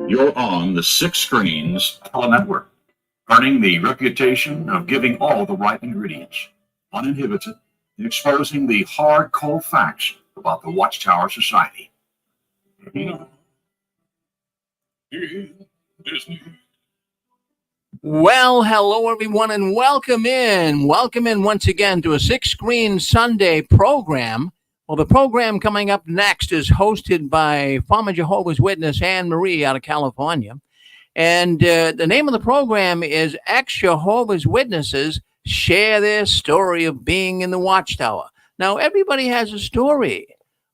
You're on the Six Screens Network, earning the reputation of giving all the right ingredients, uninhibited, and exposing the hard, cold facts about the Watchtower Society. Well, hello everyone, and welcome in. Welcome in once again to a Six Screen Sunday program. Well, the program coming up next is hosted by former Jehovah's Witness Anne Marie out of California. And the name of the program is Ex-Jehovah's Witnesses Share Their Story of Being in the Watchtower. Now, everybody has a story.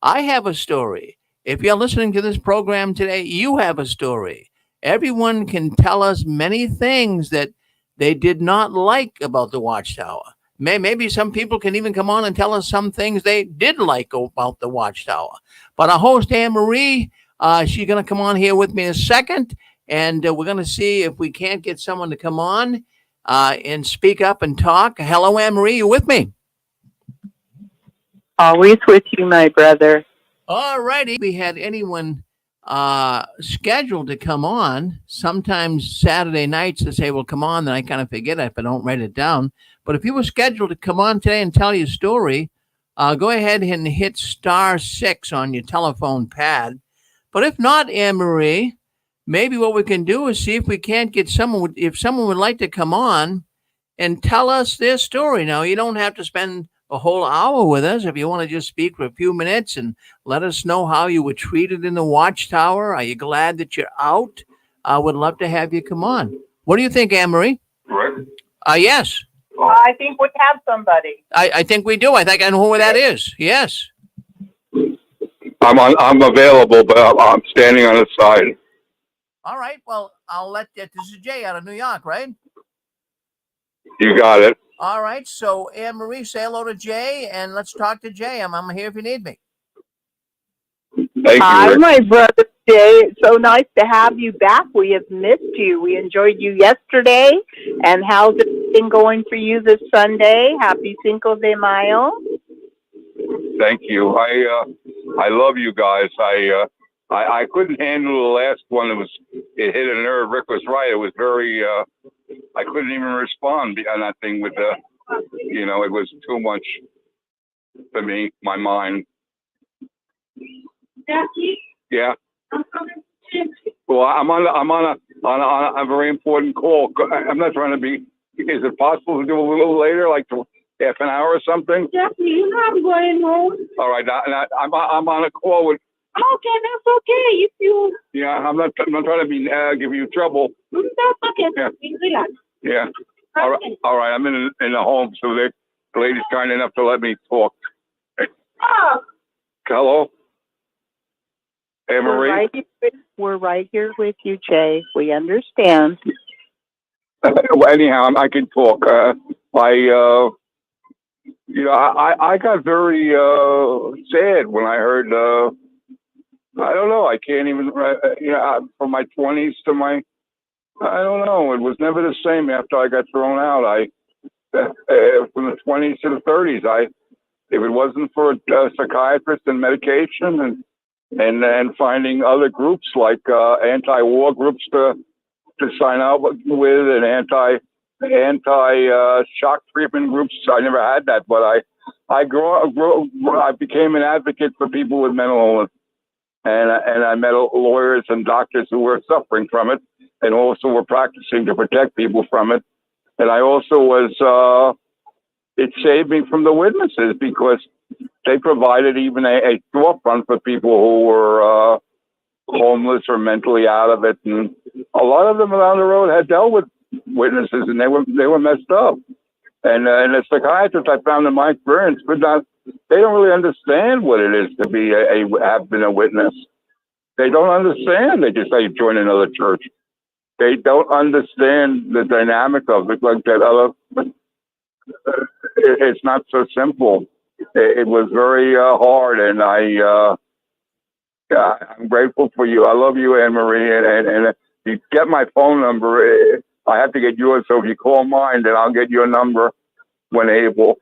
I have a story. If you're listening to this program today, you have a story. Everyone can tell us many things that they did not like about the Watchtower. Maybe some people can even come on and tell us some things they did like about the Watchtower. But our host, Anne Marie, she's going to come on here with me in a second, and we're going to see if we can't get someone to come on and speak up and talk. Hello, Anne Marie, you with me? Always with you, my brother. All righty. We had anyone scheduled to come on. Sometimes Saturday nights they say, well, come on, then I kind of forget it if I don't write it down. But if you were scheduled to come on today and tell your story, go ahead and hit *6 on your telephone pad. But if not, Anne Marie, maybe what we can do is see if we can't get someone, if someone would like to come on and tell us their story. Now, you don't have to spend a whole hour with us. If you want to just speak for a few minutes and let us know how you were treated in the Watchtower, are you glad that you're out? I would love to have you come on. What do you think, Anne Marie? Right. Yes. I think we have somebody. I think we do. I think I know who that is. Yes. I'm available, but I'm standing on the side. All right. Well, I'll let you. This is Jay out of New York, right? You got it. All right. So, Anne Marie, say hello to Jay, and let's talk to Jay. I'm here if you need me. Thank you, Hi, Rick. my brother Jay. It's so nice to have you back. We have missed you. We enjoyed you yesterday. And how's it been going for you this Sunday? Happy Cinco de Mayo. Thank you. I love you guys. I couldn't handle the last one. It hit a nerve. Rick was right. It was very. I couldn't even respond on that thing with the. It was too much for me. My mind. Yeah. Well, I'm on a very important call. I'm not trying to be. Is it possible to do a little later, like half an hour or something? Jackie, I'm going home. All right. I'm on a call with. Okay, that's okay. If you. Yeah, I'm not trying to be give you trouble. That's okay. Yeah. Relax. Yeah. All right. All right. I'm in the home, so the lady's kind enough to let me talk. Oh. Hello. Hey, Marie. We're right here with you, Jay. We understand. Well, anyhow, I can talk. I got very sad when I heard. I don't know. I can't even. From my 20s to my. I don't know. It was never the same after I got thrown out. From the 20s to the 30s, if it wasn't for a psychiatrist and medication and finding other groups like anti-war groups to sign out with and anti-shock treatment groups, I never had that. But I became an advocate for people with mental illness, and I met lawyers and doctors who were suffering from it, and also were practicing to protect people from it. And I also was. It saved me from the witnesses because they provided even a storefront for people who were homeless or mentally out of it, and a lot of them around the road had dealt with witnesses, and they were messed up. And the psychiatrists I found in my experience they don't really understand what it is to be have been a witness. They don't understand. They just say join another church. They don't understand the dynamic of it, like that other. It's not so simple. It was very hard, and I'm grateful for you. I love you, Anne Marie, and if you get my phone number, I have to get yours. So if you call mine, then I'll get your number when able.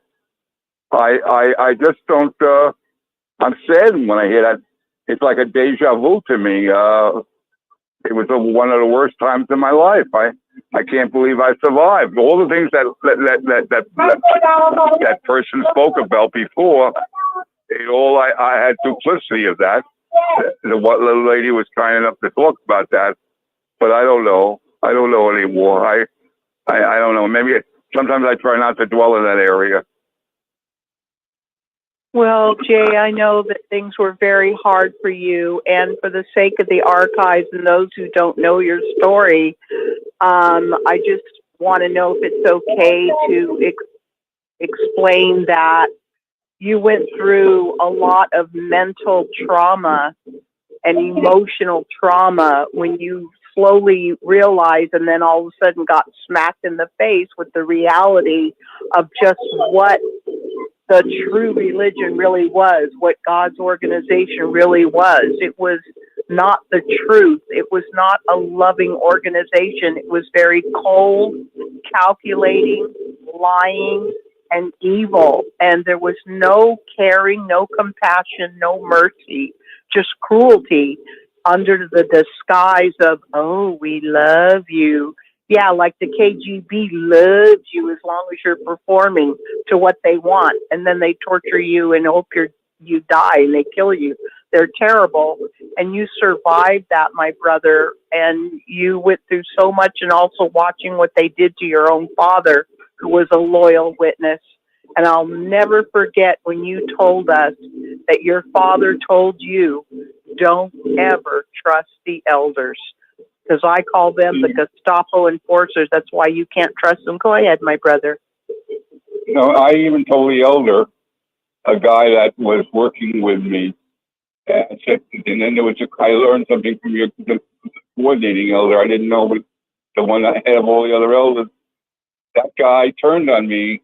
I just don't. I'm saddened when I hear that. It's like a deja vu to me. It was one of the worst times in my life. I can't believe I survived. All the things that person spoke about before, I had duplicity of that. The little lady was kind enough to talk about that, but I don't know. I don't know anymore. I don't know. Maybe sometimes I try not to dwell in that area. Well, Jay, I know that things were very hard for you, and for the sake of the archives and those who don't know your story, I just want to know if it's okay to explain that you went through a lot of mental trauma and emotional trauma when you slowly realized and then all of a sudden got smacked in the face with the reality of just what the true religion really was, what God's organization really was. It was not the truth. It was not a loving organization. It was very cold, calculating, lying, and evil. And there was no caring, no compassion, no mercy, just cruelty under the disguise of, oh, we love you. Yeah, like the KGB loves you as long as you're performing to what they want. And then they torture you and hope you die and they kill you. They're terrible. And you survived that, my brother. And you went through so much, and also watching what they did to your own father, who was a loyal witness. And I'll never forget when you told us that your father told you, don't ever trust the elders. Because I call them the Gestapo enforcers. That's why you can't trust them. Go ahead, my brother. No, I even told the elder, a guy that was working with me, and then I learned something from the coordinating elder. I didn't know, but the one that had of all the other elders, that guy turned on me.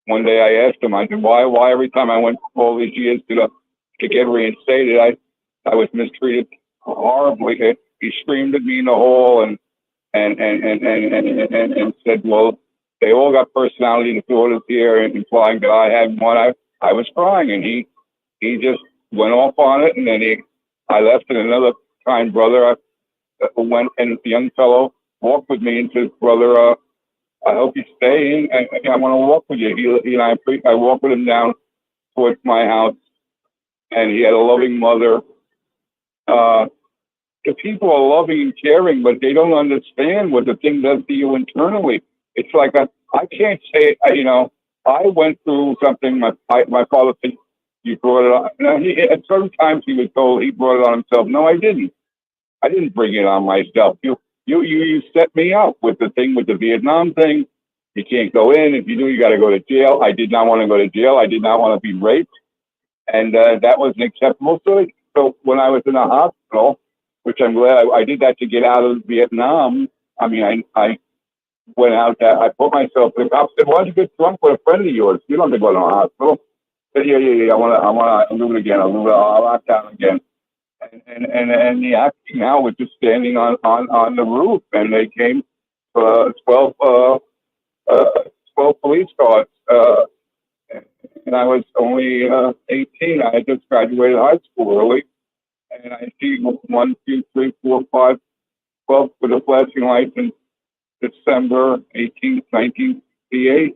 One day I asked him, I said, why every time I went all these years to get reinstated, I was mistreated horribly. He screamed at me in the hall and said, well, they all got personality disorders here, and implying that I had one. I was crying, and he just went off on it, and then I left, and another kind brother went, and the young fellow walked with me and said, brother, I hope you stay, and I want to walk with you. He and I walked with him down towards my house, and he had a loving mother. The people are loving and caring, but they don't understand what the thing does to you internally. It's like I can't say, I went through something. My father said, you brought it on. At certain times he was told he brought it on himself. No, I didn't. I didn't bring it on myself. You set me up with the thing, with the Vietnam thing. You can't go in. If you do, you got to go to jail. I did not want to go to jail. I did not want to be raped. And that wasn't acceptable. So when I was in a hospital, which I'm glad I did that to get out of Vietnam. I mean, I went out there. I put myself. The cop said, "Why don't you get drunk with a friend of yours? You don't have to go to a hospital." I said, "Yeah. I want to do it again. I'll lock down again." And the acting now was just standing on the roof, and they came 12 police cars. And I was only 18. I had just graduated high school early. And I see 1, 2, 3, 4, 5, 12 with a flashing light in December 18th, 1968,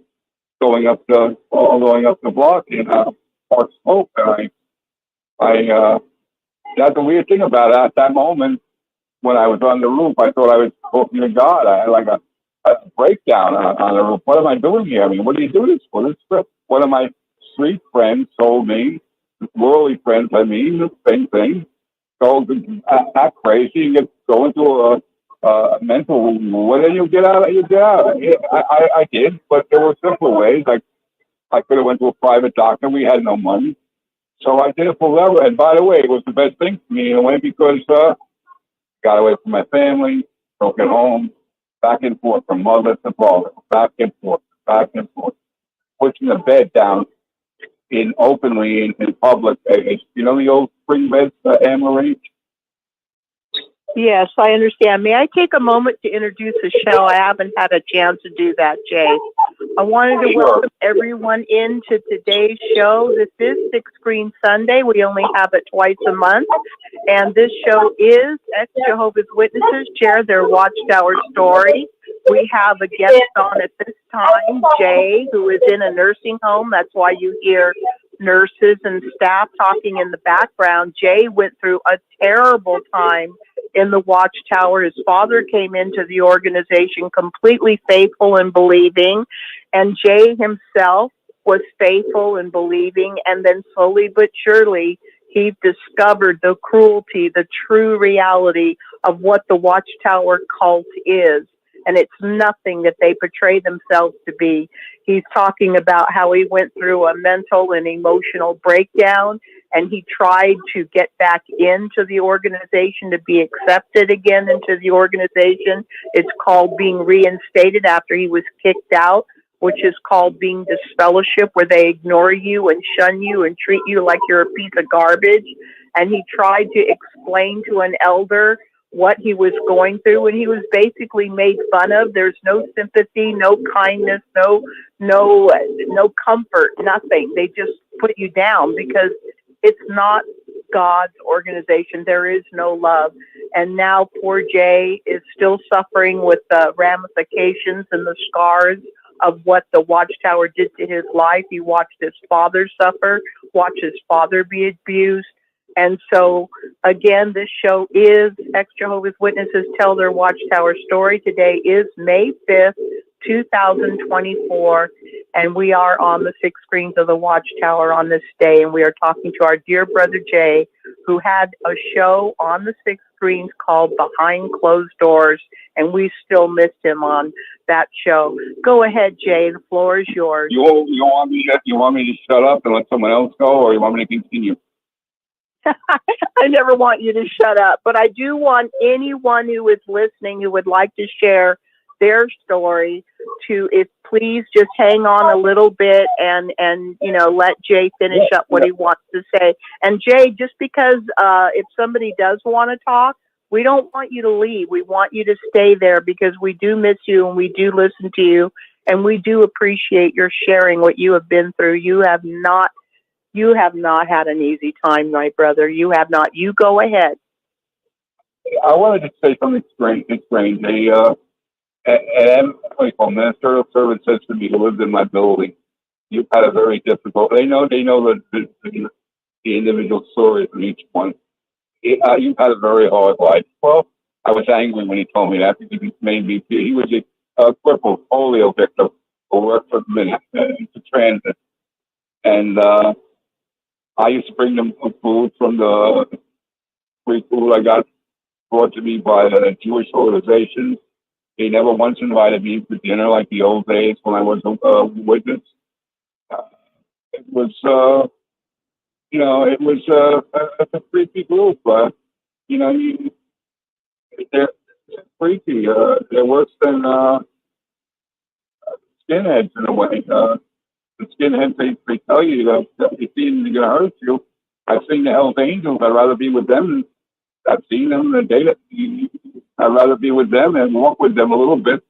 going up the block in Park Slope. And I that's the weird thing about it. At that moment, when I was on the roof, I thought I was talking to God. I had like a breakdown on the roof. What am I doing here? I mean, what do you do this for? One of my street friends told me, worldly friends, the same thing. Go act crazy and go into a mental. When you get out, you get out. I did, but there were simple ways. Like I could have went to a private doctor. We had no money, so I did it for level. And by the way, it was the best thing for me in a way because got away from my family, broken home, back and forth from mother to father, back and forth, pushing the bed down openly in public. You know the old spring beds, Anne-Marie? Yes, I understand. May I take a moment to introduce Michelle? I haven't had a chance to do that, Jay. I wanted to welcome everyone into today's show. This is Six Screen Sunday. We only have it twice a month. And this show is ex-Jehovah's Witnesses share their Watchtower story. We have a guest on at this time, Jay, who is in a nursing home. That's why you hear nurses and staff talking in the background. Jay went through a terrible time in the Watchtower. His father came into the organization completely faithful and believing, and Jay himself was faithful and believing, and then slowly but surely he discovered the cruelty, the true reality of what the Watchtower cult is. And it's nothing that they portray themselves to be. He's talking about how he went through a mental and emotional breakdown, and he tried to get back into the organization, to be accepted again into the organization. It's called being reinstated after he was kicked out, which is called being disfellowship, where they ignore you and shun you and treat you like you're a piece of garbage. And he tried to explain to an elder what he was going through, and he was basically made fun of. There's no sympathy, no kindness, no comfort, nothing. They just put you down because it's not God's organization. There is no love. And now poor Jay is still suffering with the ramifications and the scars of what the Watchtower did to his life. He watched his father suffer, watched his father be abused. And so, again, this show is ex-Jehovah's Witnesses Tell Their Watchtower Story. Today is May 5th, 2024, and we are on the six screens of the Watchtower on this day, and we are talking to our dear brother Jay, who had a show on the six screens called Behind Closed Doors, and we still missed him on that show. Go ahead, Jay. The floor is yours. You want me to shut up and let someone else go, or you want me to continue? I never want you to shut up, but I do want anyone who is listening who would like to share their story to, if please just hang on a little bit and let Jay finish up what he wants to say. And Jay, just because if somebody does want to talk, we don't want you to leave. We want you to stay there because we do miss you and we do listen to you and we do appreciate your sharing what you have been through. You have not had an easy time, my brother. You have not. You go ahead. I wanted to say something strange. It's strange. A ministerial servant says to me, who lives in my building, you've had a very difficult. They know the individual stories of each one. You've had a very hard life. Well, I was angry when he told me that because he made me feel he was a crippled polio victim who worked for the minute to transit, and I used to bring them food from the free food I got brought to me by the Jewish organizations. They never once invited me for dinner like the old days when I was a witness. It was, a freaky group. They're freaky. They're worse than skinheads in a way. The skinheads, they tell you that if you see them, they're going to hurt you. I've seen the Hell's Angels. I'd rather be with them. I've seen them and data. I'd rather be with them and walk with them a little bit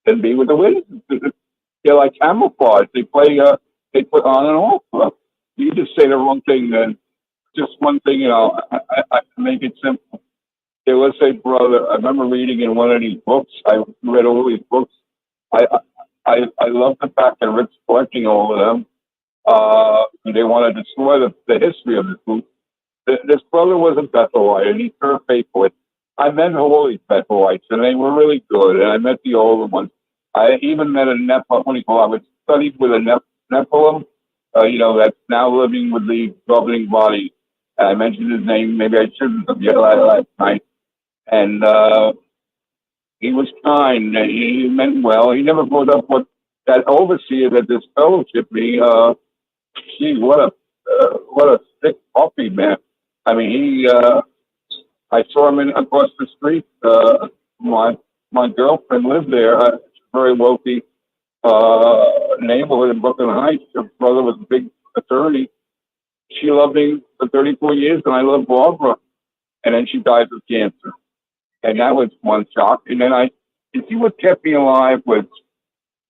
than be with the witnesses. They're like camouflage. They play. They put on and off. You just say the wrong thing, then just one thing. I make it simple. There was a brother. I remember reading in one of these books. I read all these books. I love the fact that Rick's collecting all of them. They want to destroy the history of this group. This brother was a Bethelite, and he served faithfully. I met all these Bethelites, and they were really good. And I met the older ones. I even met a Nephilim. I was studied with a Nephilim, that's now living with the governing body. I mentioned his name. Maybe I shouldn't have yet last night. And he was kind. He meant well. He never brought up what that overseer that this fellowship me. Gee, what a sick puppy, man. I mean, I saw him across the street. My girlfriend lived there. Very wealthy neighborhood in Brooklyn Heights. Her brother was a big attorney. She loved me for 34 years, and I loved Barbara. And then she died of cancer. And that was one shock. And then you see what kept me alive was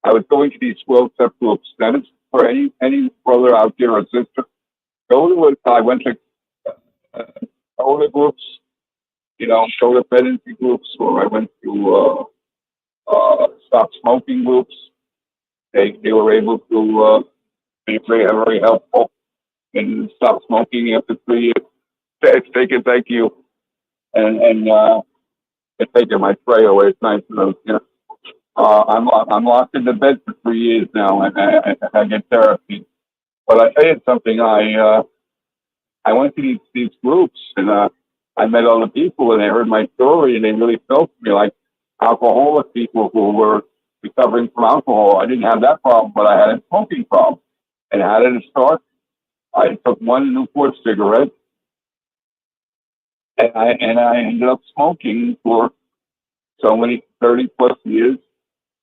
I was going to these 12 step groups. That is for any brother out there or sister. Go to it. I went to older groups, codependency groups, or I went to stop smoking groups. They were able to be very helpful and stop smoking after 3 years. They can thank you, and they're taking my tray away. It's nice of them. I'm locked in the bed for 3 years now, and I get therapy. But I tell you something, I went to these groups, and I met other people, and they heard my story, and they really felt for me like alcoholic people who were recovering from alcohol. I didn't have that problem, but I had a smoking problem. And how did it start? I took one Newport cigarette, and I ended up smoking for so many 30 plus years.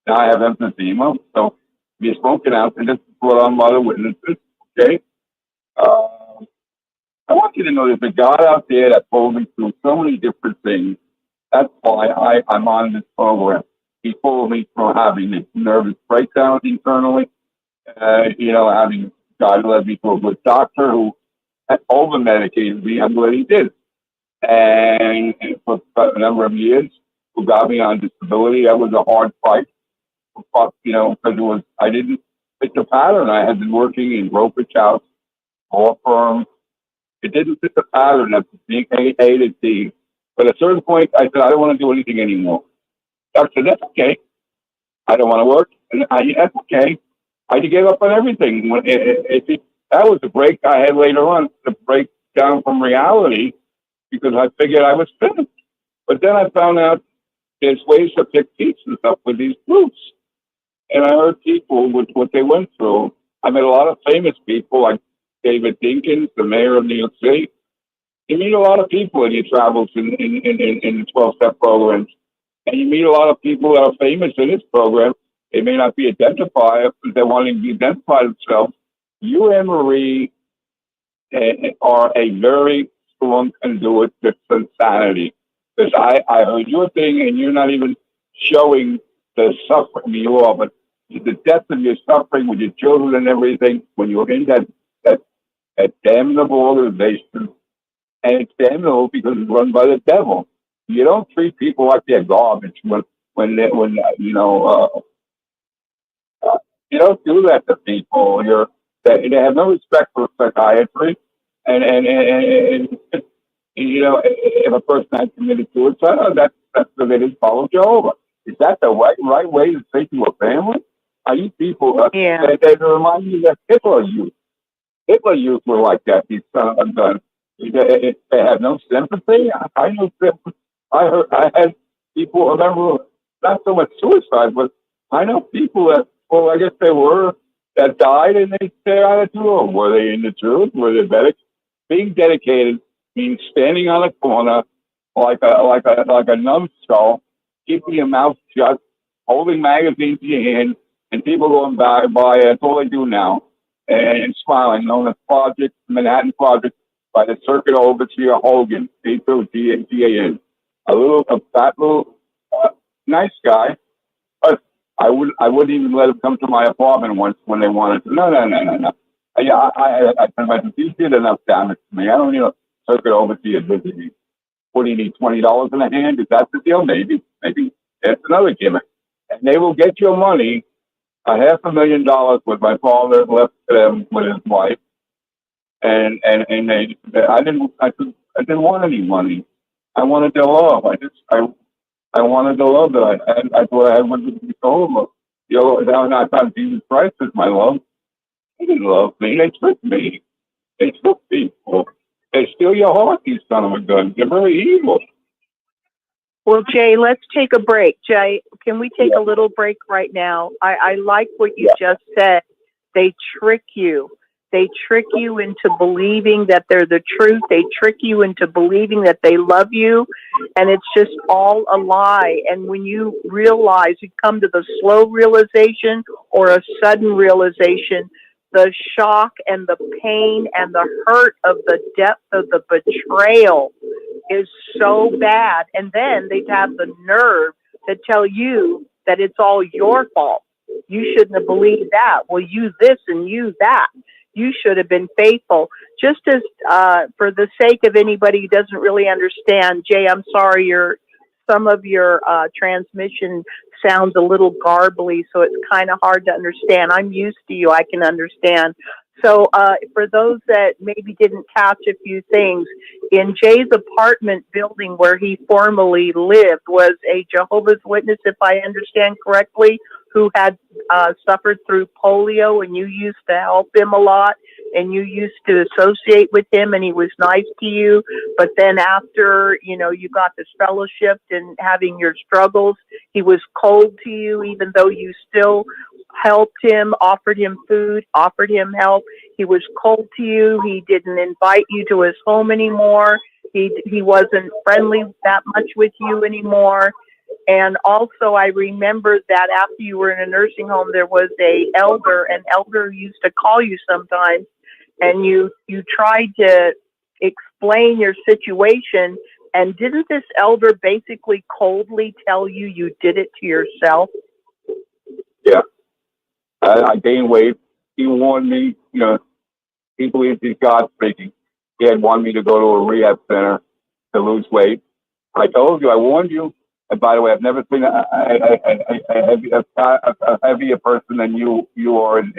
Now I have emphysema, so you're smoking out, and this is brought on by the witnesses. Okay, I want you to know there's a God out there that pulled me through so many different things. That's why I'm on this program. He pulled me from having a nervous breakdown internally, having God led me to a good doctor who had over medicated me. I'm glad he did, and for a number of years, who got me on disability. That was a hard fight. Because I didn't fit the pattern. I had been working in brokerage house, law firm. It didn't fit the pattern of being A to D. But at a certain point, I said, I don't want to do anything anymore. I said, that's okay. I don't want to work. And that's okay. I gave up on everything. That was the break I had later on, the break down from reality, because I figured I was finished. But then I found out there's ways to pick pieces up with these groups. And I heard people with what they went through. I met a lot of famous people like David Dinkins, the mayor of New York City. You meet a lot of people in your travels in the 12-step programs. And you meet a lot of people that are famous in this program. They may not be identified, but they're wanting to identify themselves. You and Marie are a very strong conduit to insanity. Because I heard your thing, and you're not even showing the suffering you are, but the depth of your suffering with your children and everything, when you're in that damnable organization, and it's damnable because it's run by the devil. You don't treat people like they're garbage when you don't do that to people. They have no respect for psychiatry, and if a person has committed suicide, that's because they didn't follow Jehovah. Is that the right way to say to a family? Are you people? They remind me that Hitler youth. Hitler youth were like that. These son of a gun. They have no sympathy. I know sympathy. I had people. Remember, not so much suicide, but I know people that. Well, I guess they were that died, and they stay out of the Were they in the truth? Were they medics? Being dedicated means standing on a corner like a numbskull, keeping your mouth shut, holding magazines in your hand, and people going by. That's all they do now, and smiling. Known as Manhattan Project, by the Circuit Overseer Hogan, H-O-G-A-N. A fat little nice guy, but I wouldn't even let him come to my apartment once when they wanted to. No. He did enough damage to me. I don't need a Circuit Overseer visit me. What do you need, $20 in a hand? Is that the deal? Maybe. That's another gimmick. And they will get your money, $500,000 what my father left them with his wife. And I didn't want any money. I wanted their love. I wanted the love that I had. I thought I had with the soul. Now I thought Jesus Christ is my love. They didn't love me. They tricked me. They took people. They steal your heart, these son of a gun. They're very evil. Well, Jay, let's take a break. Jay, can we take a little break right now? I like what you just said. They trick you. They trick you into believing that they're the truth. They trick you into believing that they love you. And it's just all a lie. And when you realize, you come to the slow realization or a sudden realization, the shock and the pain and the hurt of the depth of the betrayal is so bad. And then they have the nerve to tell you that it's all your fault. You shouldn't have believed that. Well, you this and you that. You should have been faithful. Just as for the sake of anybody who doesn't really understand, Jay, I'm sorry, some of your transmission sounds a little garbly, so it's kind of hard to understand. I'm used to you. I can understand. So for those that maybe didn't catch a few things, in Jay's apartment building where he formerly lived was a Jehovah's Witness, if I understand correctly, who had suffered through polio, and you used to help him a lot, and you used to associate with him, and he was nice to you. But then after, you got this fellowship and having your struggles, he was cold to you, even though you still helped him, offered him food, offered him help. He was cold to you. He didn't invite you to his home anymore. He wasn't friendly that much with you anymore. And also, I remember that after you were in a nursing home, there was an elder used to call you sometimes, and you tried to explain your situation. And didn't this elder basically coldly tell you you did it to yourself? Yeah. I gained weight. He warned me, he believes he's God speaking. He had wanted me to go to a rehab center to lose weight. I told you, I warned you. And by the way, I've never seen a heavier person than you are in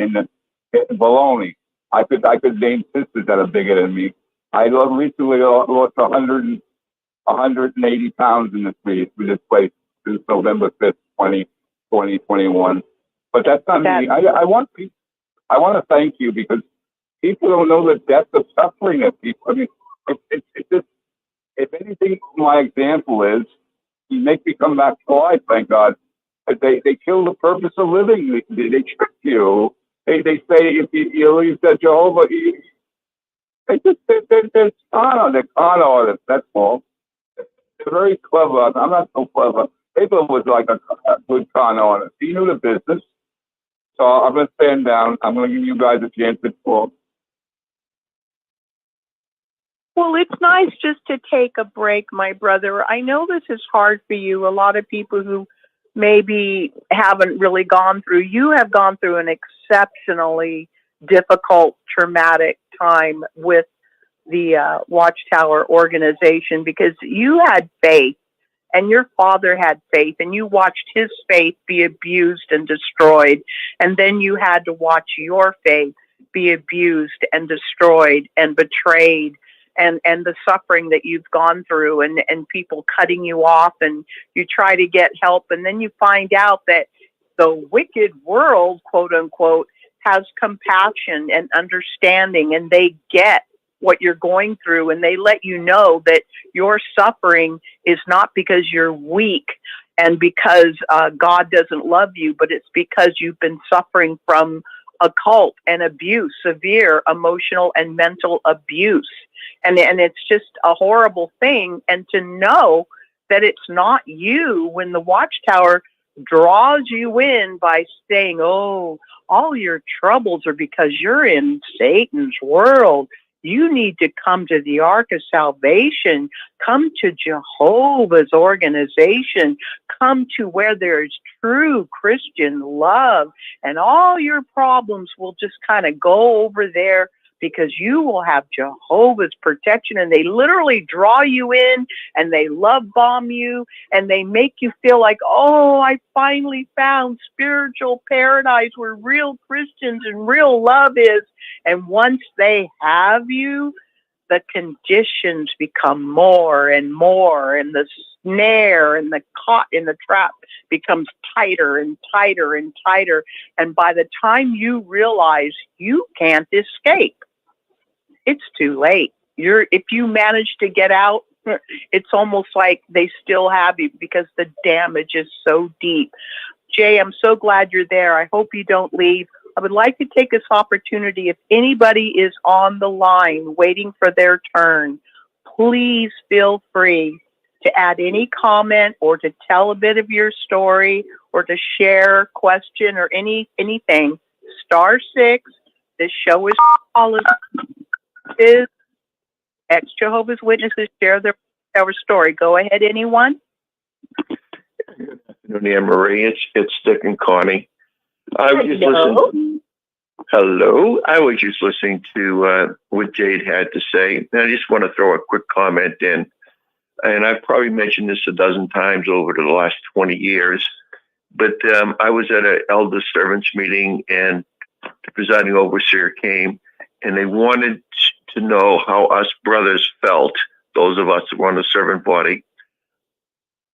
baloney. I could name sisters that are bigger than me. I recently lost 180 pounds in this place since November 5th, 2021. But that's not me. I want to thank you, because people don't know the depth of suffering that people. I mean, if anything, my example is, you make me come back to life, thank God. But they kill the purpose of living. They trick you. They say if you leave that Jehovah, they're con artists. That's all. They're very clever. I'm not so clever. Abel was like a good con artist. He knew the business. So I'm going to stand down. I'm going to give you guys a chance to talk. Well, it's nice just to take a break, my brother. I know this is hard for you. A lot of people who maybe haven't really gone through, you have gone through an exceptionally difficult, traumatic time with the Watchtower organization, because you had faith and your father had faith, and you watched his faith be abused and destroyed. And then you had to watch your faith be abused and destroyed and betrayed. And the suffering that you've gone through, and people cutting you off, and you try to get help, and then you find out that the wicked world, quote unquote, has compassion and understanding, and they get what you're going through, and they let you know that your suffering is not because you're weak and because God doesn't love you, but it's because you've been suffering from occult and abuse, severe emotional and mental abuse. And it's just a horrible thing. And to know that it's not you when the Watchtower draws you in by saying, oh, all your troubles are because you're in Satan's world. You need to come to the Ark of Salvation. Come to Jehovah's organization. Come to where there's true Christian love. And all your problems will just kind of go over there, because you will have Jehovah's protection. And they literally draw you in, and they love bomb you, and they make you feel like, oh, I finally found spiritual paradise where real Christians and real love is. And once they have you, the conditions become more and more, and the snare and the caught in the trap becomes tighter and tighter and tighter. And by the time you realize you can't escape, it's too late. If you manage to get out, it's almost like they still have you, because the damage is so deep. Jay, I'm so glad you're there. I hope you don't leave. I would like to take this opportunity, if anybody is on the line waiting for their turn, please feel free to add any comment or to tell a bit of your story or to share a question or anything. *6. This show is all is ex-Jehovah's Witnesses share their story. Go ahead, anyone. Anne Marie, it's Dick and Connie. I was just listening. Hello. I was just listening to what Jade had to say. And I just want to throw a quick comment in. And I've probably mentioned this a dozen times over the last 20 years. But I was at an elder servants meeting, and the presiding overseer came, and they wanted to know how us brothers felt, those of us that were on the servant body,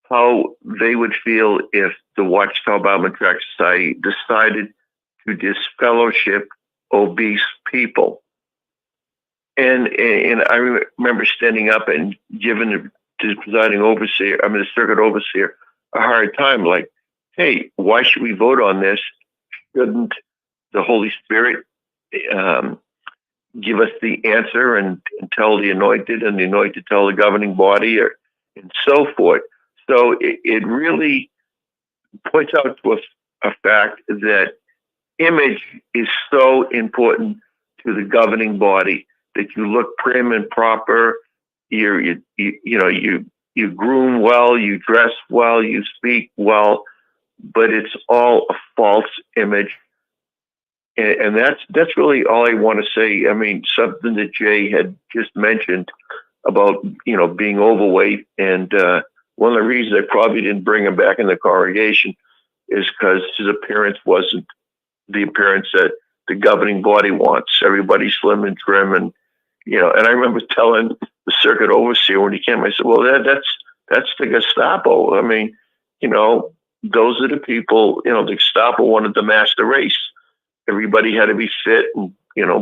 how they would feel if the Watchtower Bible and Tract Society decided to disfellowship obese people. And I remember standing up and giving the presiding overseer, the circuit overseer, a hard time, like, hey, why should we vote on this? Shouldn't the Holy Spirit give us the answer and tell the anointed, and the anointed tell the governing body, and so forth? So it really points out to us a fact that image is so important to the governing body, that you look prim and proper, you groom well, you dress well, you speak well, but it's all a false image. And that's really all I want to say. I mean, something that Jay had just mentioned about, being overweight. And one of the reasons I probably didn't bring him back in the congregation is because his appearance wasn't the appearance that the governing body wants. Everybody slim and trim. And, and I remember telling the circuit overseer when he came, I said, well, that's the Gestapo. I mean, those are the people, the Gestapo wanted to mass the race. Everybody had to be fit and,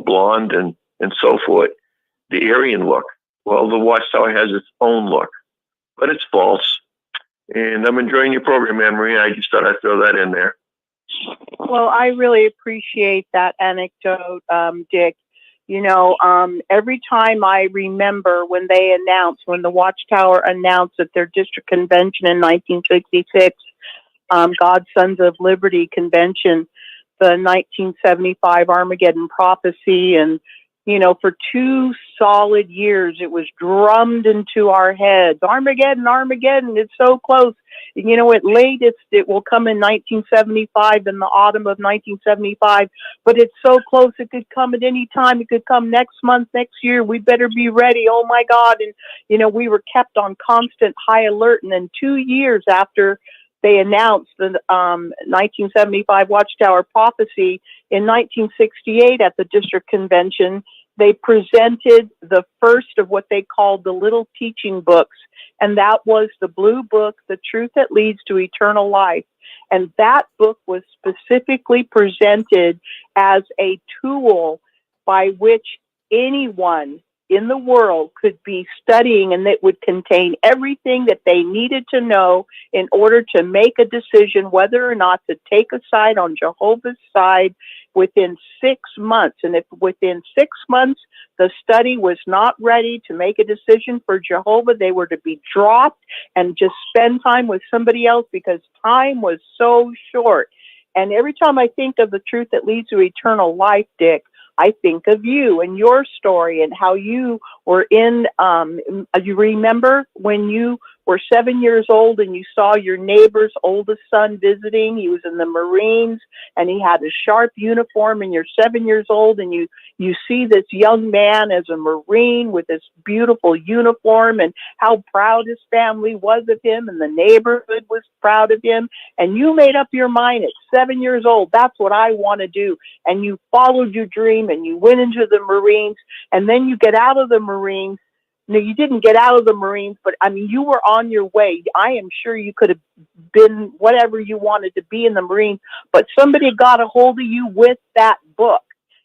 blonde and so forth. The Aryan look. Well, the Watchtower has its own look, but it's false. And I'm enjoying your program, Anne-Marie. I just thought I'd throw that in there. Well, I really appreciate that anecdote, Dick. Every time I remember when the Watchtower announced at their district convention in 1966, God's Sons of Liberty convention, the 1975 Armageddon prophecy, and for 2 solid years it was drummed into our heads. Armageddon, it's so close. At latest it will come in 1975, in the autumn of 1975, but it's so close it could come at any time. It could come next month, next year. We better be ready. Oh my God. And we were kept on constant high alert. And then 2 years after they announced the 1975 Watchtower prophecy, in 1968 at the district convention, they presented the first of what they called the little teaching books. And that was the blue book, The Truth That Leads to Eternal Life. And that book was specifically presented as a tool by which anyone in the world could be studying, and it would contain everything that they needed to know in order to make a decision whether or not to take a side on Jehovah's side within 6 months. And if within 6 months the study was not ready to make a decision for Jehovah, they were to be dropped and just spend time with somebody else, because time was so short. And every time I think of The Truth That Leads to Eternal Life, Dick, I think of you and your story and how you were you remember when you were 7 years old and you saw your neighbor's oldest son visiting. He was in the Marines and he had a sharp uniform, and you're 7 years old and you see this young man as a Marine with this beautiful uniform, and how proud his family was of him and the neighborhood was proud of him. And you made up your mind at 7 years old, that's what I want to do. And you followed your dream and you went into the Marines, and then you get out of the Marines. No, you didn't get out of the Marines, but I mean, you were on your way. I am sure you could have been whatever you wanted to be in the Marines, but somebody got a hold of you with that book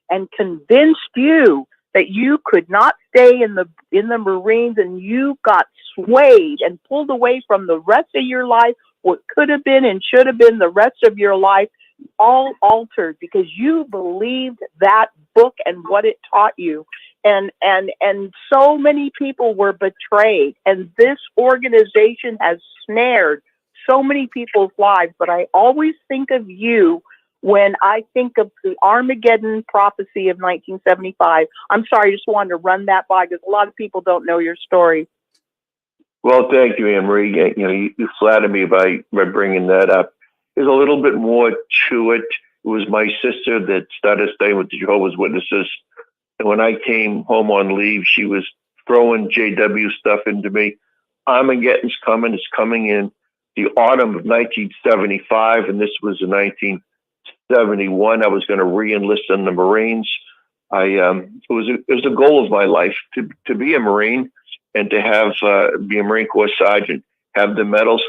and convinced you that you could not stay in the Marines, and you got swayed and pulled away from the rest of your life, what could have been and should have been the rest of your life, all altered because you believed that book and what it taught you. And so many people were betrayed, and this organization has snared so many people's lives. But I always think of you when I think of the Armageddon prophecy of 1975. I'm sorry, I just wanted to run that by because a lot of people don't know your story. Well, thank you, Anne-Marie. You flatter me by bringing that up. There's a little bit more to it. It was my sister that started staying with the Jehovah's Witnesses. And when I came home on leave, she was throwing JW stuff into me. Armageddon's coming. It's coming in the autumn of 1975, and this was in 1971. I was going to re-enlist in the Marines. It was a goal of my life to be a Marine and to have be a Marine Corps sergeant, have the medals.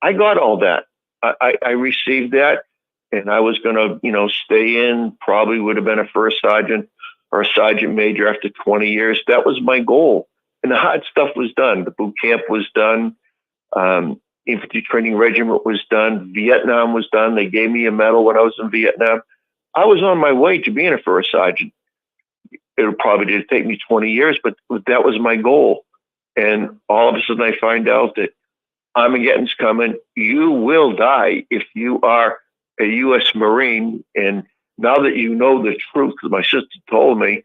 I got all that. I received that, and I was going to, stay in. Probably would have been a first sergeant or a sergeant major after 20 years. That was my goal. And the hard stuff was done. The boot camp was done. Infantry training regiment was done. Vietnam was done. They gave me a medal when I was in Vietnam. I was on my way to being a first sergeant. It probably did take me 20 years, but that was my goal. And all of a sudden I find out that Armageddon's coming. You will die if you are a U.S. Marine. And now that you know the truth, because my sister told me,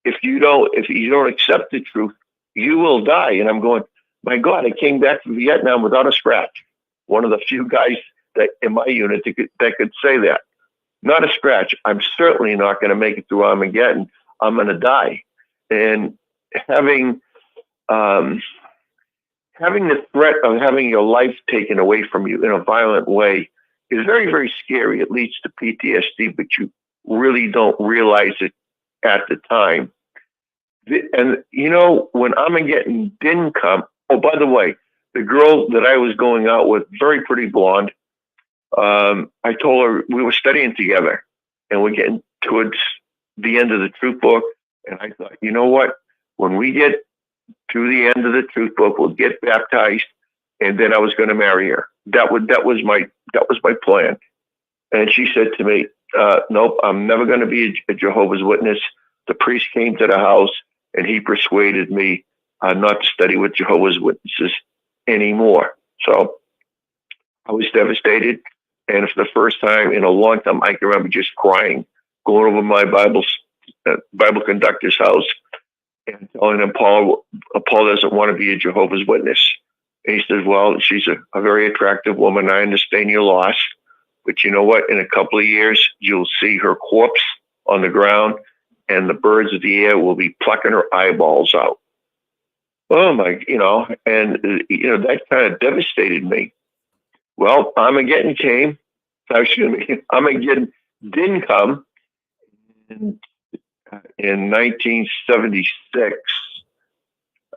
if you don't accept the truth, you will die. And I'm going, my God, I came back from Vietnam without a scratch. One of the few guys that in my unit that could say that. Not a scratch. I'm certainly not going to make it through Armageddon. I'm going to die. And having the threat of having your life taken away from you in a violent way is very, very scary. It leads to PTSD, but you really don't realize it at the time. And, when Armageddon didn't come, oh, by the way, the girl that I was going out with, very pretty blonde, I told her we were studying together and we're getting towards the end of the truth book. And I thought, you know what? When we get to the end of the truth book, we'll get baptized. And then I was going to marry her. That was my plan. And she said to me, nope, I'm never going to be a Jehovah's Witness. The priest came to the house and he persuaded me not to study with Jehovah's Witnesses anymore. So I was devastated. And for the first time in a long time, I can remember just crying, going over my Bible conductor's house and telling him, Paul doesn't want to be a Jehovah's Witness. And he says, well, she's a very attractive woman. I understand your loss. But you know what? In a couple of years, you'll see her corpse on the ground and the birds of the air will be plucking her eyeballs out. Oh my, that kind of devastated me. Well, Armageddon came. Armageddon didn't come in 1976.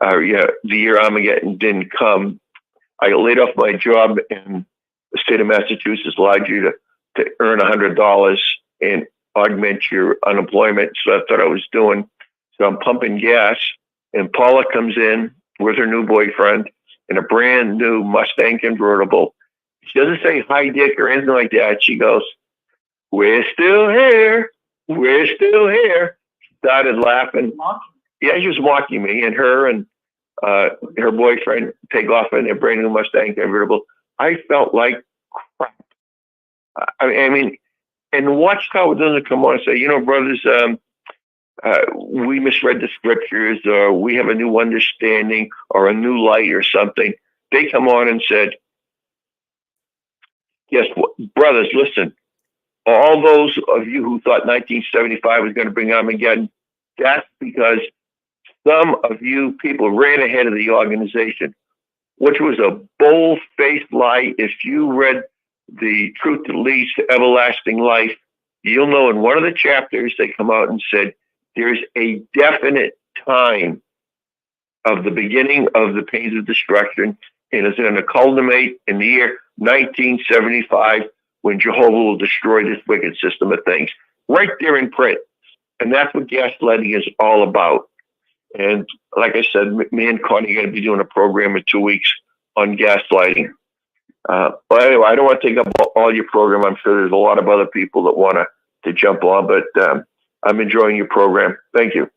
The year Armageddon didn't come. I got laid off my job, and the state of Massachusetts allowed you to earn $100 and augment your unemployment. So that's what I was doing. So I'm pumping gas, and Paula comes in with her new boyfriend in a brand new Mustang convertible. She doesn't say hi, Dick, or anything like that. She goes, we're still here. We're still here. Started laughing. Yeah, she was mocking me, and her boyfriend take off in a brand new Mustang convertible. I felt like crap. I mean, and Watchtower doesn't come on and say, brothers, we misread the scriptures, or we have a new understanding, or a new light, or something. They come on and said, yes, brothers, listen, all those of you who thought 1975 was going to bring Armageddon, that's because some of you people ran ahead of the organization, which was a bold-faced lie. If you read The Truth That Leads to Everlasting Life, you'll know in one of the chapters they come out and said, there's a definite time of the beginning of the pains of destruction, and it's going to culminate in the year 1975 when Jehovah will destroy this wicked system of things. Right there in print. And that's what gaslighting is all about. And like I said, me and Connie are going to be doing a program in 2 weeks on gaslighting. But anyway, I don't want to take up all your program. I'm sure there's a lot of other people that want to jump on, but I'm enjoying your program. Thank you.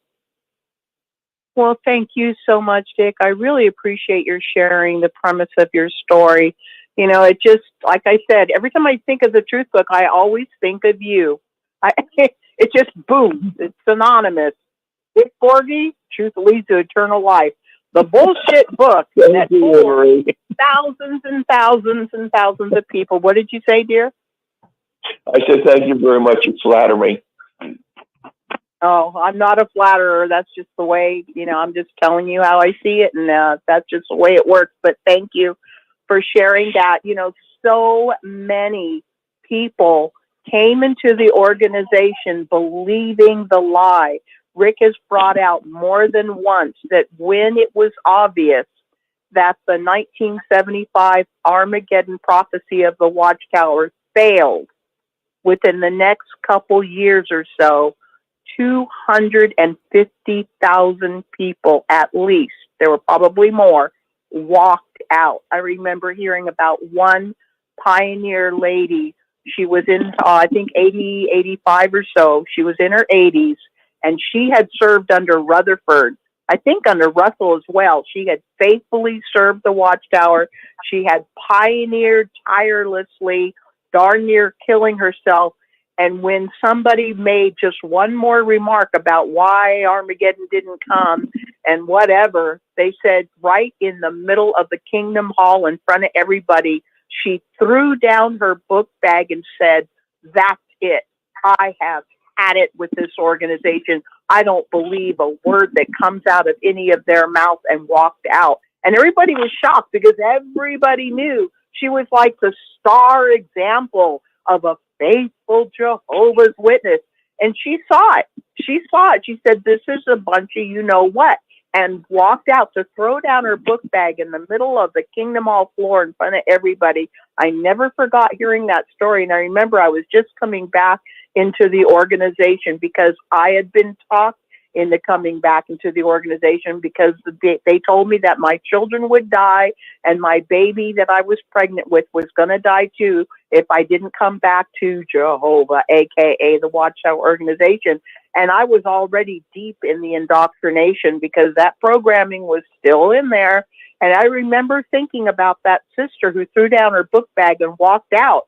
Well, thank you so much, Dick. I really appreciate your sharing the premise of your story. It just, like I said, every time I think of the Truth Book, I always think of you. It just boom. It's synonymous. Dick Borgie, Truth Leads to Eternal Life. The bullshit book that fooled thousands and thousands and thousands of people. What did you say, dear? I said, thank you very much. You flatter me. Oh, I'm not a flatterer. That's just the way, I'm just telling you how I see it, and that's just the way it works. But thank you for sharing that. So many people came into the organization believing the lie. Rick has brought out more than once that when it was obvious that the 1975 Armageddon prophecy of the Watchtower failed, within the next couple years or so, 250,000 people at least, there were probably more, walked out. I remember hearing about one pioneer lady. She was in, I think, 80, 85 or so. She was in her 80s, and she had served under Rutherford. I think under Russell as well. She had faithfully served the Watchtower. She had pioneered tirelessly, darn near killing herself. And when somebody made just one more remark about why Armageddon didn't come and whatever, they said right in the middle of the Kingdom Hall in front of everybody, she threw down her book bag and said, "That's it. I have had it with this organization. I don't believe a word that comes out of any of their mouth," and walked out. And everybody was shocked because everybody knew she was like the star example of a faithful Jehovah's Witness. And she saw it. She saw it. She said, "This is a bunch of you know what," and walked out to throw down her book bag in the middle of the Kingdom Hall floor in front of everybody. I never forgot hearing that story. And I remember I was just coming back into the organization because I had been talked into coming back into the organization because they told me that my children would die and my baby that I was pregnant with was going to die too if I didn't come back to Jehovah, aka the Watchtower organization. And I was already deep in the indoctrination because that programming was still in there. And I remember thinking about that sister who threw down her book bag and walked out.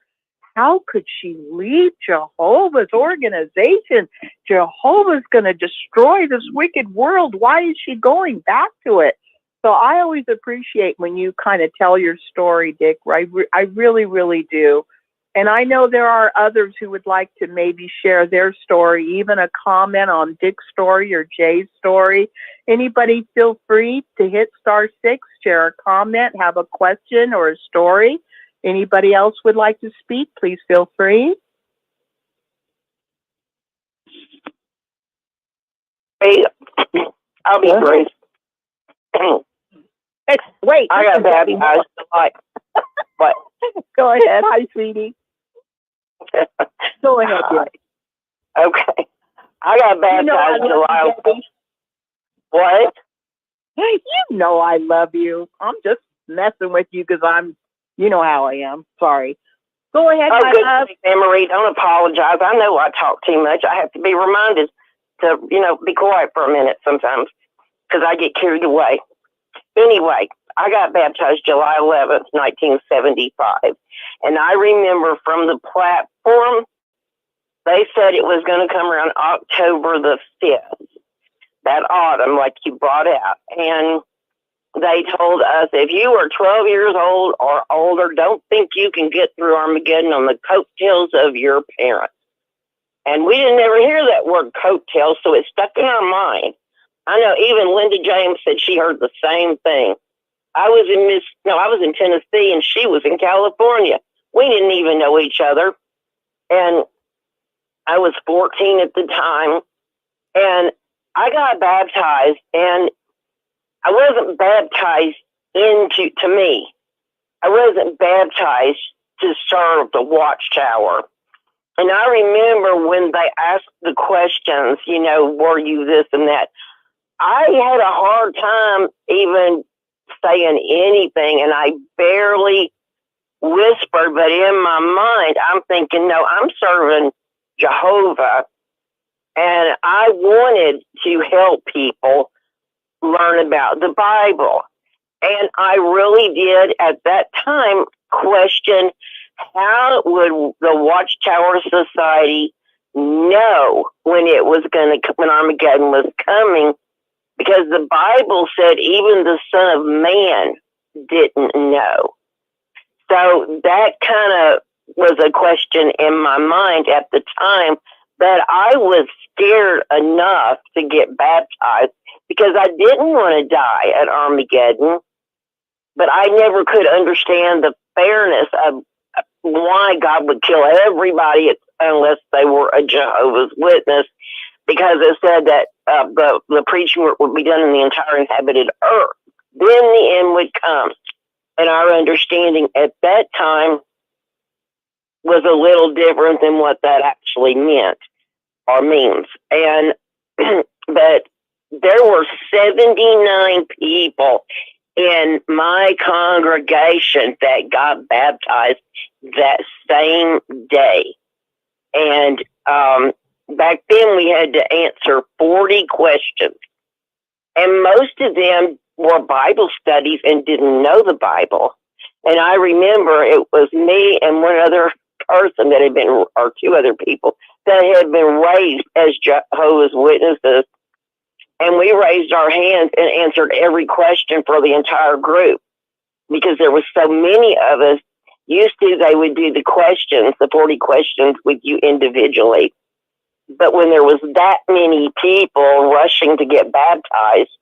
How could she leave Jehovah's organization? Jehovah's going to destroy this wicked world. Why is she going back to it? So I always appreciate when you kind of tell your story, Dick. I really, really do. And I know there are others who would like to maybe share their story, even a comment on Dick's story or Jay's story. Anybody feel free to hit *6, share a comment, have a question or a story. Anybody else would like to speak? Please feel free. Hey, I'll be brief. Wait, I got baptized July. What? Go ahead. Hi, sweetie. Go ahead, dear. Okay. I got baptized July. What? Hey, you know I love you. I'm just messing with you because you know how I am. Sorry. Go ahead, my love. Emery, don't apologize. I know I talk too much. I have to be reminded to, be quiet for a minute sometimes because I get carried away. Anyway, I got baptized July 11th, 1975. And I remember from the platform, they said it was going to come around October the 5th, that autumn, like you brought out. And they told us, if you are 12 years old or older, don't think you can get through Armageddon on the coattails of your parents. And we didn't ever hear that word coattails, so it stuck in our mind. I know even Linda James said she heard the same thing. I was in Tennessee and she was in California. We didn't even know each other. And I was 14 at the time. And I got baptized, and I wasn't baptized to me. I wasn't baptized to serve the Watchtower. And I remember when they asked the questions, were you this and that? I had a hard time even saying anything, and I barely whispered, but in my mind, I'm thinking, no, I'm serving Jehovah, and I wanted to help people learn about the Bible. And I really did at that time question, how would the Watchtower Society know when when Armageddon was coming? Because the Bible said even the Son of Man didn't know. So that kind of was a question in my mind at the time, but I was scared enough to get baptized because I didn't want to die at Armageddon, but I never could understand the fairness of why God would kill everybody unless they were a Jehovah's Witness, because it said that the preaching work would be done in the entire inhabited earth. Then the end would come. And our understanding at that time was a little different than what that actually meant or means. And but there were 79 people in my congregation that got baptized that same day. And back then we had to answer 40 questions. And most of them were Bible studies and didn't know the Bible. And I remember it was me and one other person that had been, or two other people, that had been raised as Jehovah's Witnesses. And we raised our hands and answered every question for the entire group because there was so many of us. Used to, they would do the questions, the 40 questions with you individually. But when there was that many people rushing to get baptized,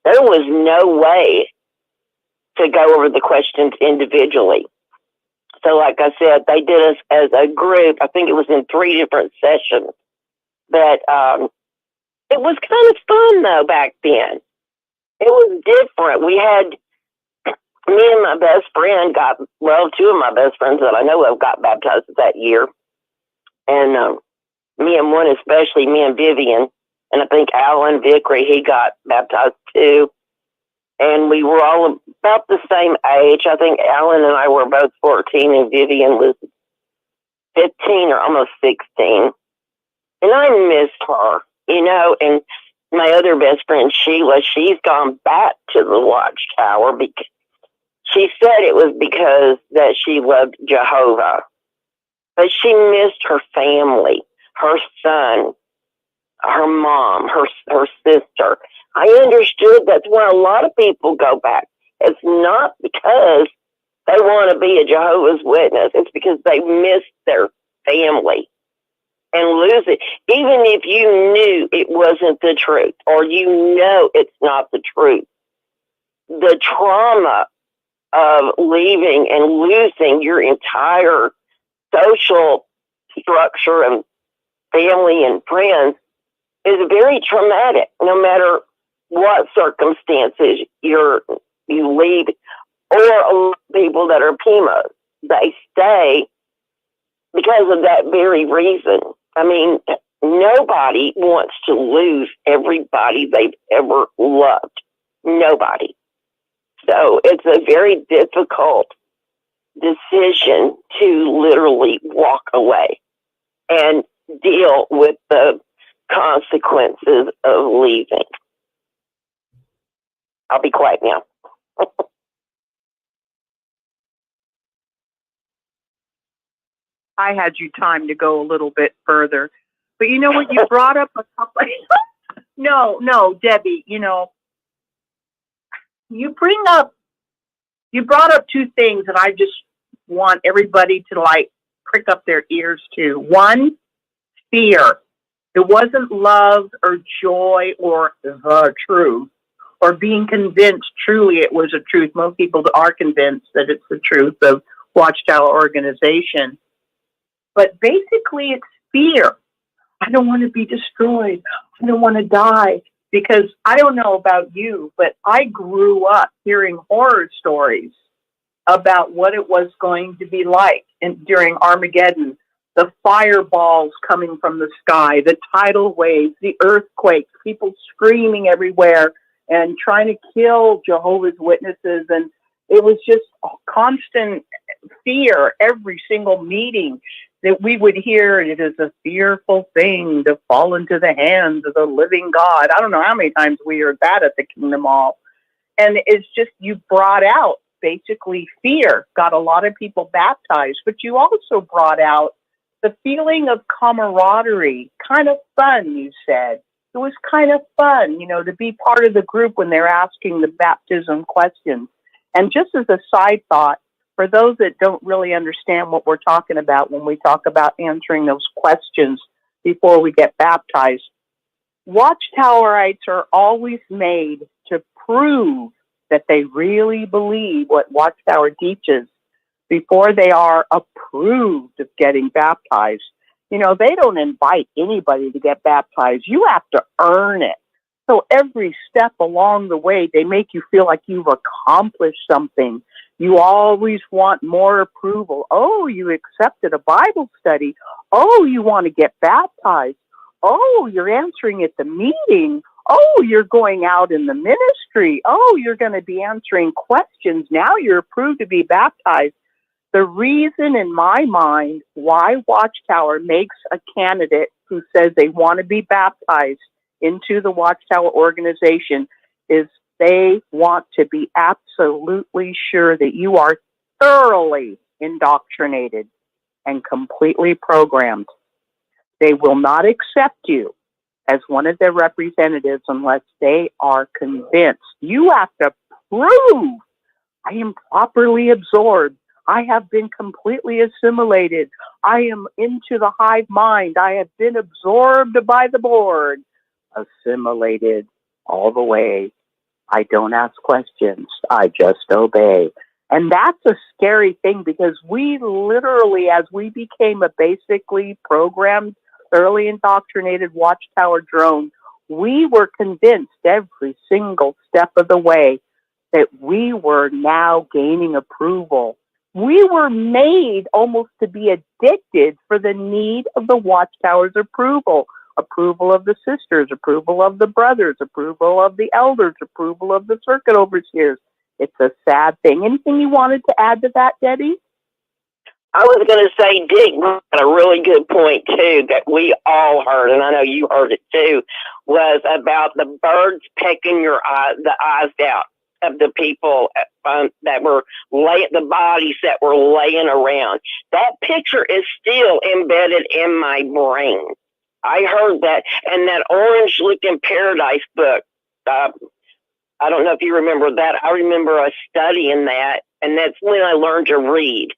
there was no way to go over the questions individually. So like I said, they did us as a group. I think it was in 3 different sessions. But it was kind of fun, though, back then. It was different. We had, me and my best friend two of my best friends that I know of got baptized that year. And me and one especially, me and Vivian, and I think Alan Vickery, he got baptized too. And we were all about the same age. I think Alan and I were both 14 and Vivian was 15 or almost 16. And I missed her, and my other best friend, Sheila, she's gone back to the Watchtower because she said it was because that she loved Jehovah. But she missed her family, her son, her mom, her sister. I understood that's why a lot of people go back. It's not because they want to be a Jehovah's Witness. It's because they miss their family and lose it. Even if you knew it wasn't the truth or it's not the truth, the trauma of leaving and losing your entire social structure and family and friends is very traumatic, no matter what circumstances you leave. Or a lot of people that are PIMAs, they stay because of that very reason. I mean, nobody wants to lose everybody they've ever loved. Nobody. So it's a very difficult decision to literally walk away and deal with the consequences of leaving. I'll be quiet now. I had you time to go a little bit further. But you know what? You brought up a couple. No, Debbie, you brought up 2 things that I just want everybody to prick up their ears to. One, fear. It wasn't love or joy or the truth or being convinced truly it was a truth. Most people are convinced that it's the truth of Watchtower organization. But basically it's fear. I don't want to be destroyed. I don't want to die. Because I don't know about you, but I grew up hearing horror stories about what it was going to be like during Armageddon. The fireballs coming from the sky, the tidal waves, the earthquakes, people screaming everywhere and trying to kill Jehovah's Witnesses. And it was just constant fear every single meeting that we would hear. It is a fearful thing to fall into the hands of the living God. I don't know how many times we heard that at the Kingdom Hall. And it's just, you brought out basically fear, got a lot of people baptized, but you also brought out the feeling of camaraderie, kind of fun, you said. It was kind of fun, to be part of the group when they're asking the baptism questions. And just as a side thought, for those that don't really understand what we're talking about when we talk about answering those questions before we get baptized, Watchtowerites are always made to prove that they really believe what Watchtower teaches before they are approved of getting baptized. You know, they don't invite anybody to get baptized. You have to earn it. So every step along the way, they make you feel like you've accomplished something. You always want more approval. Oh, you accepted a Bible study. Oh, you want to get baptized. Oh, you're answering at the meeting. Oh, you're going out in the ministry. Oh, you're going to be answering questions. Now you're approved to be baptized. The reason in my mind why Watchtower makes a candidate who says they want to be baptized into the Watchtower organization is they want to be absolutely sure that you are thoroughly indoctrinated and completely programmed. They will not accept you as one of their representatives unless they are convinced. You have to prove I am properly absorbed. I have been completely assimilated. I am into the hive mind. I have been absorbed by the board. Assimilated all the way. I don't ask questions. I just obey. And that's a scary thing because we literally, as we became a basically programmed, thoroughly indoctrinated Watchtower drone, we were convinced every single step of the way that we were now gaining approval. We were made almost to be addicted for the need of the Watchtower's approval. Approval of the sisters, approval of the brothers, approval of the elders, approval of the circuit overseers. It's a sad thing. Anything you wanted to add to that, Debbie? I was going to say, Dick had a really good point, too, that we all heard, and I know you heard it, too, was about the birds pecking the eyes out of the people that were the bodies that were laying around. That picture is still embedded in my brain. I heard that, and that orange-looking paradise book, I don't know if you remember that. I remember us studying that, and that's when I learned to read.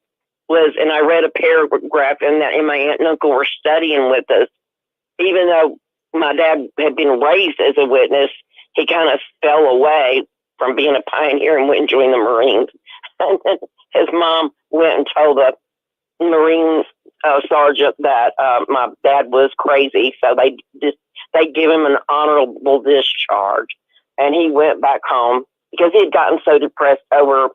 And I read a paragraph in that, and my aunt and uncle were studying with us. Even though my dad had been raised as a witness, he kind of fell away from being a pioneer and went and joined the Marines. And then his mom went and told the Marines sergeant that my dad was crazy, so they give him an honorable discharge, and he went back home because he had gotten so depressed over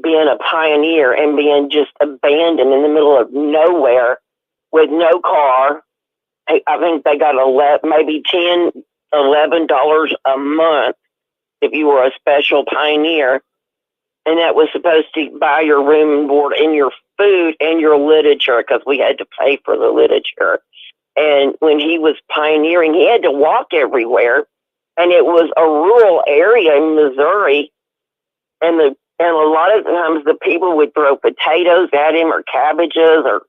being a pioneer and being just abandoned in the middle of nowhere with no car. I think they got maybe $10, $11 a month if you were a special pioneer. And that was supposed to buy your room and board and your food and your literature because we had to pay for the literature. And when he was pioneering, he had to walk everywhere. And it was a rural area in Missouri. And a lot of times the people would throw potatoes at him or cabbages or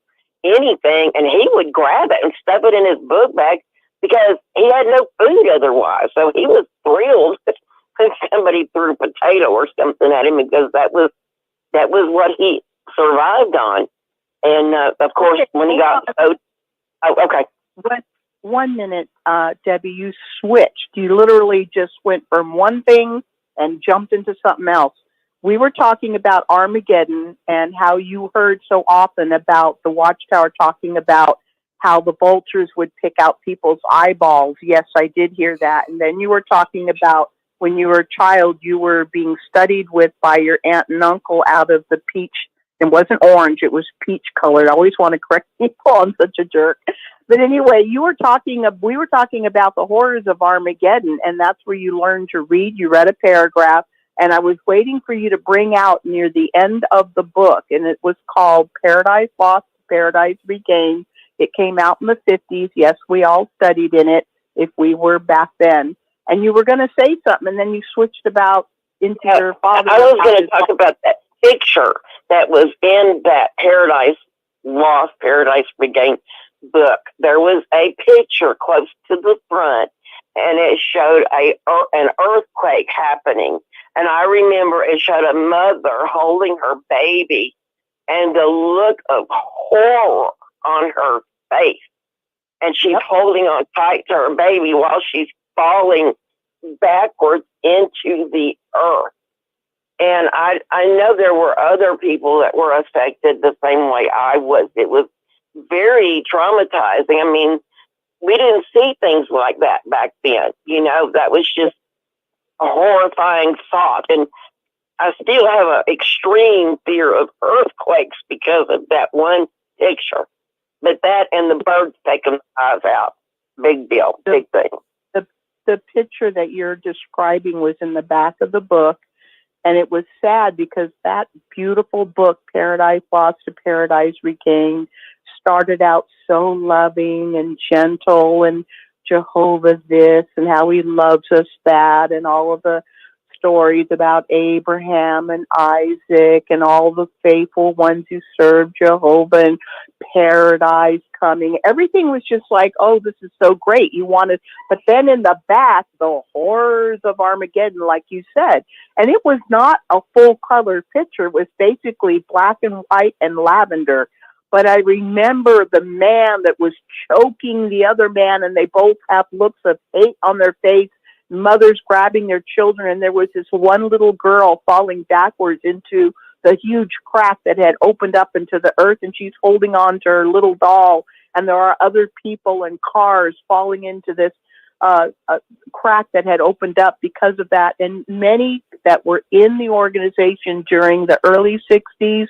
anything. And he would grab it and stuff it in his book bag because he had no food otherwise. So he was thrilled when somebody threw a potato or something at him because that was what he survived on. And of course, when he got okay. 1 minute, Debbie, you switched. You literally just went from one thing and jumped into something else. We were talking about Armageddon and how you heard so often about the Watchtower talking about how the vultures would pick out people's eyeballs. Yes, I did hear that. And then you were talking about when you were a child, you were being studied with by your aunt and uncle out of the peach. It wasn't orange, it was peach colored. I always want to correct people. I'm such a jerk. But anyway, we were talking about the horrors of Armageddon, and that's where you learned to read. You read a paragraph, and I was waiting for you to bring out near the end of the book, and it was called Paradise Lost, Paradise Regained. It came out in the 50s. Yes, we all studied in it if we were back then. And you were going to say something, and then you switched about into your father. I was going to talk about that picture that was in that Paradise Lost, Paradise Regained book. There was a picture close to the front, and it showed an earthquake happening And I remember it showed a mother holding her baby and the look of horror on her face. And she's holding on tight to her baby while she's falling backwards into the earth. And I know there were other people that were affected the same way I was. It was very traumatizing. I mean, we didn't see things like that back then. You know, that was just a horrifying thought. And I still have an extreme fear of earthquakes because of that one picture. But that and the birds taking the eyes out, big deal, big thing. The picture that you're describing was in the back of the book, and it was sad because that beautiful book, Paradise Lost to Paradise Regained, started out so loving and gentle, and Jehovah's this, and how he loves us that, and all of the stories about Abraham and Isaac and all the faithful ones who served Jehovah, and paradise coming. Everything was just like, oh, this is so great. You wanted, but then in the back, the horrors of Armageddon, like you said, and it was not a full color picture. It was basically black and white and lavender. But I remember the man that was choking the other man, and they both have looks of hate on their face, mothers grabbing their children, and there was this one little girl falling backwards into the huge crack that had opened up into the earth, and she's holding on to her little doll, and there are other people and cars falling into this crack that had opened up because of that. And many that were in the organization during the early 60s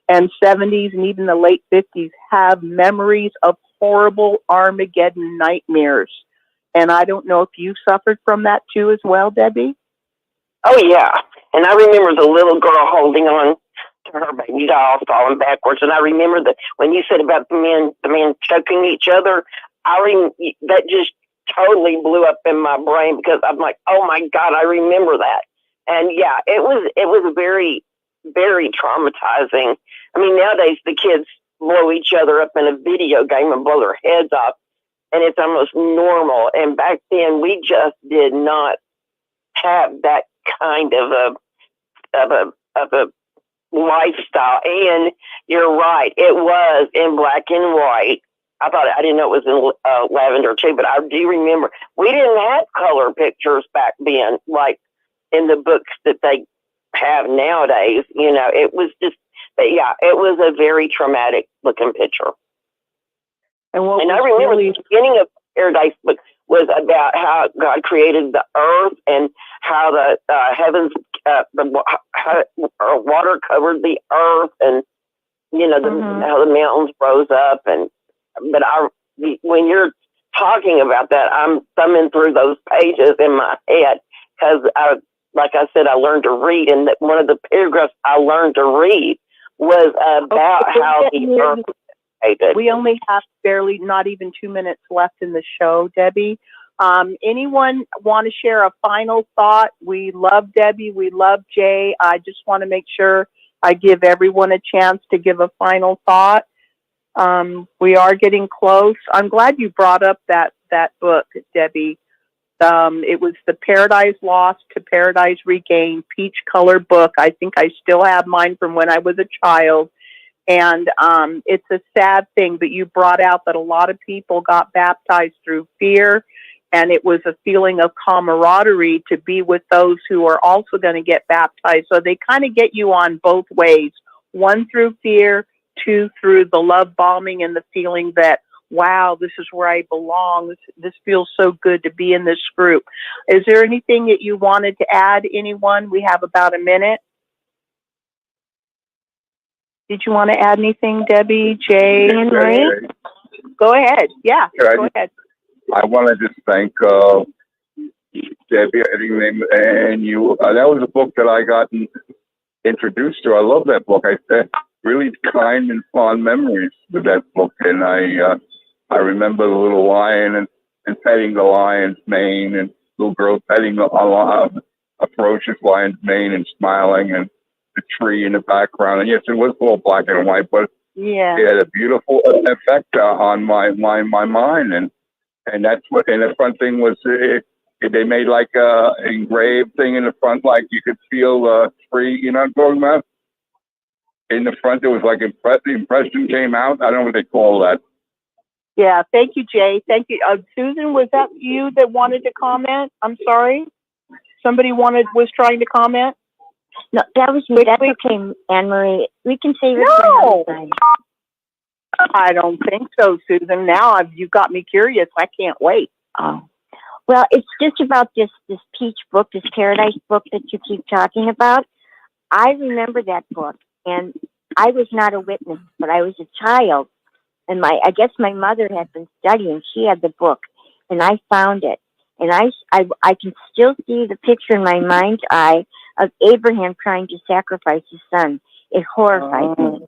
and 70s and even the late 50s have memories of horrible Armageddon nightmares. And I don't know if you suffered from that too as well, Debbie? Oh, yeah. And I remember the little girl holding on to her baby doll falling backwards. And I remember that when you said about the men choking each other, that just totally blew up in my brain because I'm like, oh my God, I remember that. And yeah, it was very, very traumatizing. I mean, nowadays the kids blow each other up in a video game and blow their heads off, and it's almost normal. And back then we just did not have that kind of a lifestyle. And you're right, it was in black and white. I didn't know it was in lavender too, but I do remember we didn't have color pictures back then, like in the books that they have nowadays. You know, it was just, yeah, it was a very traumatic looking picture. And I remember the beginning of Paradise book was about how God created the earth and how the heavens, how water covered the earth, and you know how the mountains rose up. But when you're talking about that, I'm thumbing through those pages in my head because, like I said, I learned to read, and that one of the paragraphs I learned to read was about how the earth was created. We only have barely, not even 2 minutes left in the show, Debbie. Anyone want to share a final thought? We love Debbie. We love Jay. I just want to make sure I give everyone a chance to give a final thought. We are getting close. I'm glad you brought up that book, Debbie. It was the Paradise Lost to Paradise Regained peach color book. I think I still have mine from when I was a child. And it's a sad thing, but you brought out that a lot of people got baptized through fear, and it was a feeling of camaraderie to be with those who are also going to get baptized. So they kind of get you on both ways, one through fear, two through the love bombing and the feeling that, wow, this is where I belong. This feels so good to be in this group. Is there anything that you wanted to add, anyone? We have about a minute. Did you want to add anything, Debbie, Jay, Marie? Go ahead. Yeah, go ahead. I want to just thank Debbie and you. That was a book that I got introduced to. I love that book. I said really kind and fond memories with that book, and I remember the little lion and petting the lion's mane, and little girl petting the ferocious lion's mane and smiling, and the tree in the background. And yes, it was all black and white, but yeah, it had a beautiful effect on my mind. And that's what. And the fun thing was, They made like a engraved thing in the front, like you could feel the tree. You know what I'm talking about? In the front, there was like the impression came out. I don't know what they call that. Yeah, thank you, Jay. Thank you. Susan, was that you that wanted to comment? I'm sorry. Somebody was trying to comment? No, that was me. That's okay, Anne Marie. We can save it for No, another time. I don't think so, Susan. Now you've got me curious. I can't wait. Oh. Well, it's just about this peach book, this paradise book that you keep talking about. I remember that book, and I was not a witness, but I was a child, and I guess my mother had been studying. She had the book, and I found it, and I can still see the picture in my mind's eye of Abraham trying to sacrifice his son. It horrified me,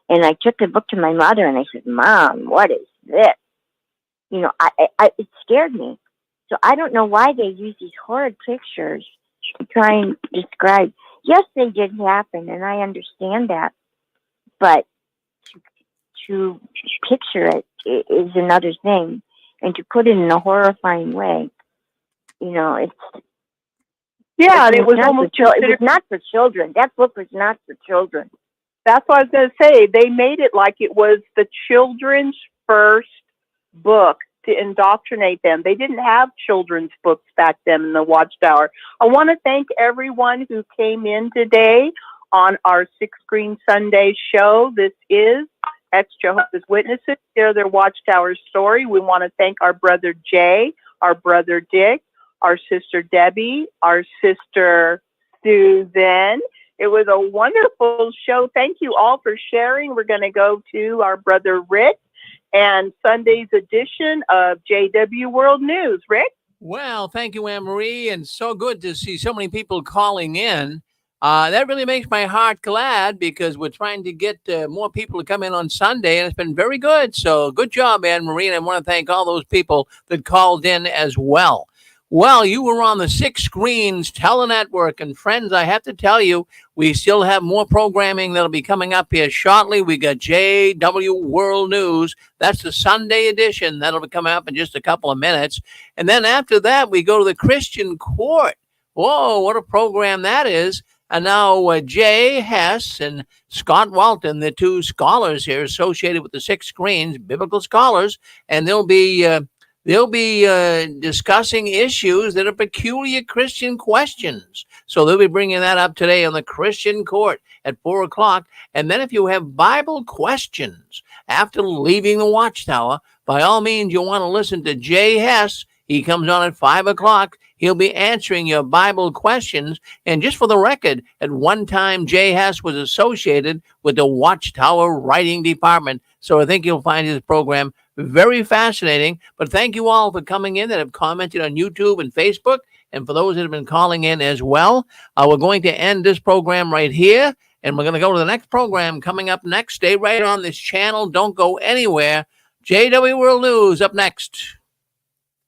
and I took the book to my mother, and I said, "Mom, what is this?" You know, it scared me. So I don't know why they use these horrid pictures to try and describe. Yes, they did happen, and I understand that. But to picture it is another thing. And to put it in a horrifying way, you know, Yeah, and it was not almost it was not for children. That book was not for children. That's what I was going to say. They made it like it was the children's first book to indoctrinate them. They didn't have children's books back then in the Watchtower. I want to thank everyone who came in today on our Six Screen Sunday show. This is Jehovah's Witnesses, share their Watchtower story. We want to thank our brother Jay, our brother Dick, our sister Debbie, our sister Susan. It was a wonderful show. Thank you all for sharing. We're going to go to our brother Rick and Sunday's edition of JW World News. Rick? Well, thank you, Anne Marie, and so good to see so many people calling in. That really makes my heart glad because we're trying to get more people to come in on Sunday, and it's been very good. So good job, Anne Marie, and I want to thank all those people that called in as well. Well, you were on the Six Screens Telenetwork, and friends, I have to tell you, we still have more programming that'll be coming up here shortly. We got JW World News. That's the Sunday edition. That'll be coming up in just a couple of minutes. And then after that, we go to the Christian Court. Whoa, what a program that is. And now Jay Hess and Scott Walton, the two scholars here associated with the Six Screens, biblical scholars, and they'll be discussing issues that are peculiar Christian questions. So they'll be bringing that up today on the Christian Court at 4 o'clock. And then if you have Bible questions after leaving the Watchtower, by all means, you'll want to listen to Jay Hess. He comes on at 5 o'clock. He'll be answering your Bible questions. And just for the record, at one time, Jay Hess was associated with the Watchtower Writing Department. So I think you'll find his program very fascinating. But thank you all for coming in that have commented on YouTube and Facebook, and for those that have been calling in as well. We're going to end this program right here, and we're going to go to the next program coming up next. Stay right on this channel. Don't go anywhere. JW World News up next.